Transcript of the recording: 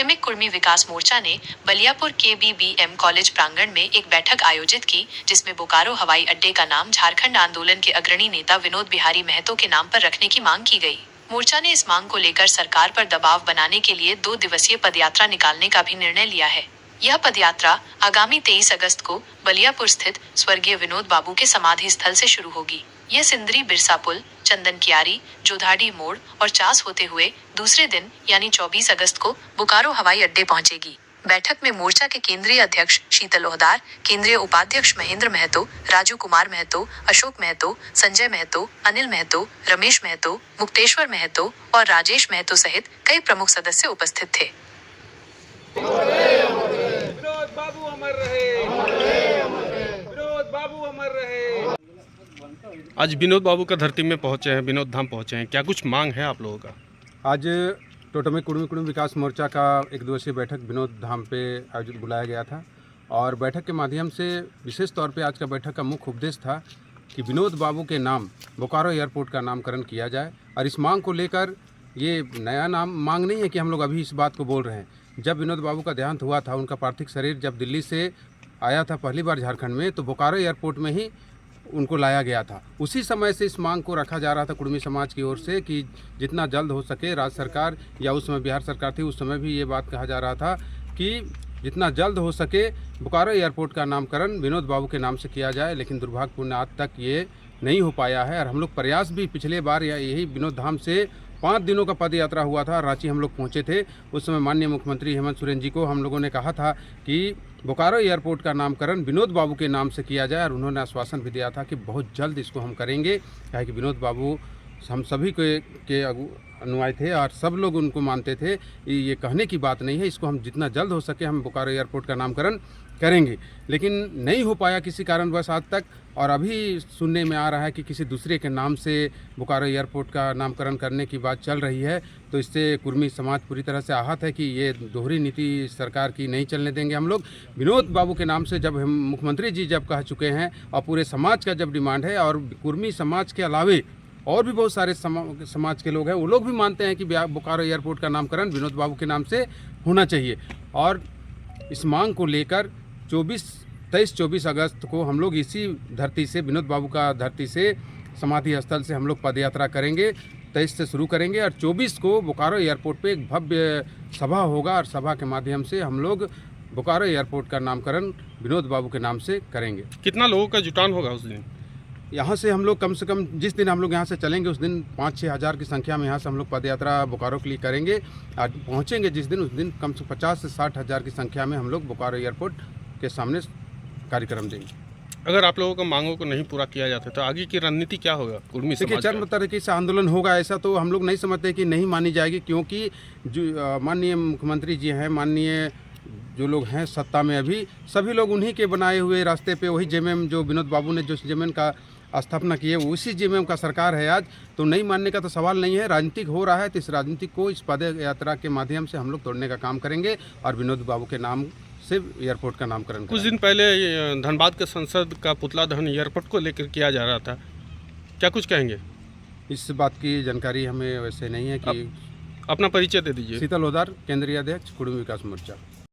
Totemic Kurmi विकास मोर्चा ने बलियापुर के BBM college प्रांगण में एक बैठक आयोजित की, जिसमें बोकारो हवाई अड्डे का नाम झारखंड आंदोलन के अग्रणी नेता विनोद बिहारी महतो के नाम पर रखने की मांग की गई। मोर्चा ने इस मांग को लेकर सरकार पर दबाव बनाने के लिए 2 दिवसीय पदयात्रा निकालने का भी निर्णय लिया है। यह पदयात्रा आगामी 23 अगस्त को बलियापुर स्थित स्वर्गीय विनोद बाबू के समाधि स्थल से शुरू होगी। यह सिंदरी बिरसा पुल, चंदन कियारी, जोधाड़ी मोड़ और चास होते हुए दूसरे दिन यानी 24 अगस्त को बोकारो हवाई अड्डे पहुंचेगी। बैठक में मोर्चा के केंद्रीय अध्यक्ष शीतल ओहदार, केंद्रीय उपाध्यक्ष महेंद्र महतो, राजू कुमार महतो, अशोक महतो, संजय महतो, अनिल महतो, रमेश महतो, मुक्तेश्वर महतो और राजेश महतो सहित कई प्रमुख सदस्य उपस्थित थे। विनोद बाबू अमर रहे, विनोद बाबू अमर रहे। आज विनोद बाबू का धरती में पहुंचे हैं, विनोद धाम पहुंचे हैं, क्या कुछ मांग है आप लोगों का? आज टोटेमिक कुर्मी विकास मोर्चा का एक दिवसीय बैठक विनोद धाम पे आयोजित बुलाया गया था और बैठक के माध्यम से विशेष तौर पे आज का बैठक का मुख्य उपदेश था कि विनोद बाबू के नाम बोकारो एयरपोर्ट का नामकरण किया जाए। और इस मांग को लेकर ये नया मांग नहीं है कि हम लोग अभी इस बात को बोल रहे हैं। जब विनोद बाबू का देहांत हुआ था, उनका पार्थिव शरीर जब दिल्ली से आया था पहली बार झारखंड में, तो बोकारो एयरपोर्ट में ही उनको लाया गया था। उसी समय से इस मांग को रखा जा रहा था कुर्मी समाज की ओर से कि जितना जल्द हो सके राज्य सरकार या उस समय बिहार सरकार थी, उस समय भी ये बात कहा जा रहा था कि जितना जल्द हो सके बोकारो एयरपोर्ट का नामकरण विनोद बाबू के नाम से किया जाए। लेकिन दुर्भाग्यपूर्ण आज तक ये नहीं हो पाया है। और हम लोग प्रयास भी पिछले बार या यही विनोद धाम से 5 दिनों का पद यात्रा हुआ था, रांची हम लोग पहुंचे थे। उस समय माननीय मुख्यमंत्री हेमंत सोरेन जी को हम लोगों ने कहा था कि बोकारो एयरपोर्ट का नामकरण विनोद बाबू के नाम से किया जाए और उन्होंने आश्वासन भी दिया था कि बहुत जल्द इसको हम करेंगे। क्या कि विनोद बाबू हम सभी के अनुयायी थे और सब लोग उनको मानते थे। ये कहने की बात नहीं है, इसको हम जितना जल्द हो सके हम बोकारो एयरपोर्ट का नामकरण करेंगे। लेकिन नहीं हो पाया किसी कारणवश आज तक। और अभी सुनने में आ रहा है कि किसी दूसरे के नाम से बोकारो एयरपोर्ट का नामकरण करने की बात चल रही है। तो इससे कुर्मी समाज पूरी तरह से आहत है कि ये दोहरी नीति सरकार की नहीं चलने देंगे हम लोग। विनोद बाबू के नाम से जब हम मुख्यमंत्री जी जब कह चुके हैं और पूरे समाज का जब डिमांड है, और कुर्मी समाज के अलावे और भी बहुत सारे समाज के लोग हैं, वो लोग भी मानते हैं कि बोकारो एयरपोर्ट का नामकरण विनोद बाबू के नाम से होना चाहिए। और इस मांग को लेकर 23-24 अगस्त को हम लोग इसी धरती से, विनोद बाबू का धरती से, समाधि स्थल से हम लोग पदयात्रा करेंगे। 23 से शुरू करेंगे और 24 को बोकारो एयरपोर्ट पे एक भव्य सभा होगा और सभा के माध्यम से हम लोग बोकारो एयरपोर्ट का नामकरण विनोद बाबू के नाम से करेंगे। कितना लोगों का जुटान होगा उस दिन? यहाँ से हम लोग कम से कम जिस दिन हम लोग यहाँ से चलेंगे उस दिन 5-6 हज़ार की संख्या में यहाँ से हम लोग पदयात्रा बोकारो के लिए करेंगे। और पहुँचेंगे जिस दिन, उस दिन कम से 50 से 60 हज़ार की संख्या में हम लोग बोकारो एयरपोर्ट के सामने कार्यक्रम देंगे। अगर आप लोगों का मांगों को नहीं पूरा किया जाता तो आगे की रणनीति क्या होगा कुर्मी समाज का? देखिए, चरम तरीके से आंदोलन होगा, ऐसा तो हम लोग नहीं समझते कि नहीं मानी जाएगी। क्योंकि जो माननीय मुख्यमंत्री जी हैं, माननीय जो लोग हैं सत्ता में अभी, सभी लोग उन्हीं के बनाए हुए रास्ते पे, वही जेएमएम जो विनोद बाबू ने जो जेएमएम का स्थापना की है, उसी जेएमएम का सरकार है आज। तो नहीं मानने का तो सवाल नहीं है। राजनीतिक हो रहा है तो इस राजनीतिक को इस पद यात्रा के माध्यम से हम लोग तोड़ने का काम करेंगे और विनोद बाबू के नाम से एयरपोर्ट का नामकरण। कुछ दिन पहले धनबाद के संसद का पुतला दहन एयरपोर्ट को लेकर किया जा रहा था, क्या कुछ कहेंगे? इस बात की जानकारी हमें वैसे नहीं है कि अपना परिचय दे दीजिए। शीतल ओहदार, केंद्रीय अध्यक्ष कुर्मी विकास मोर्चा।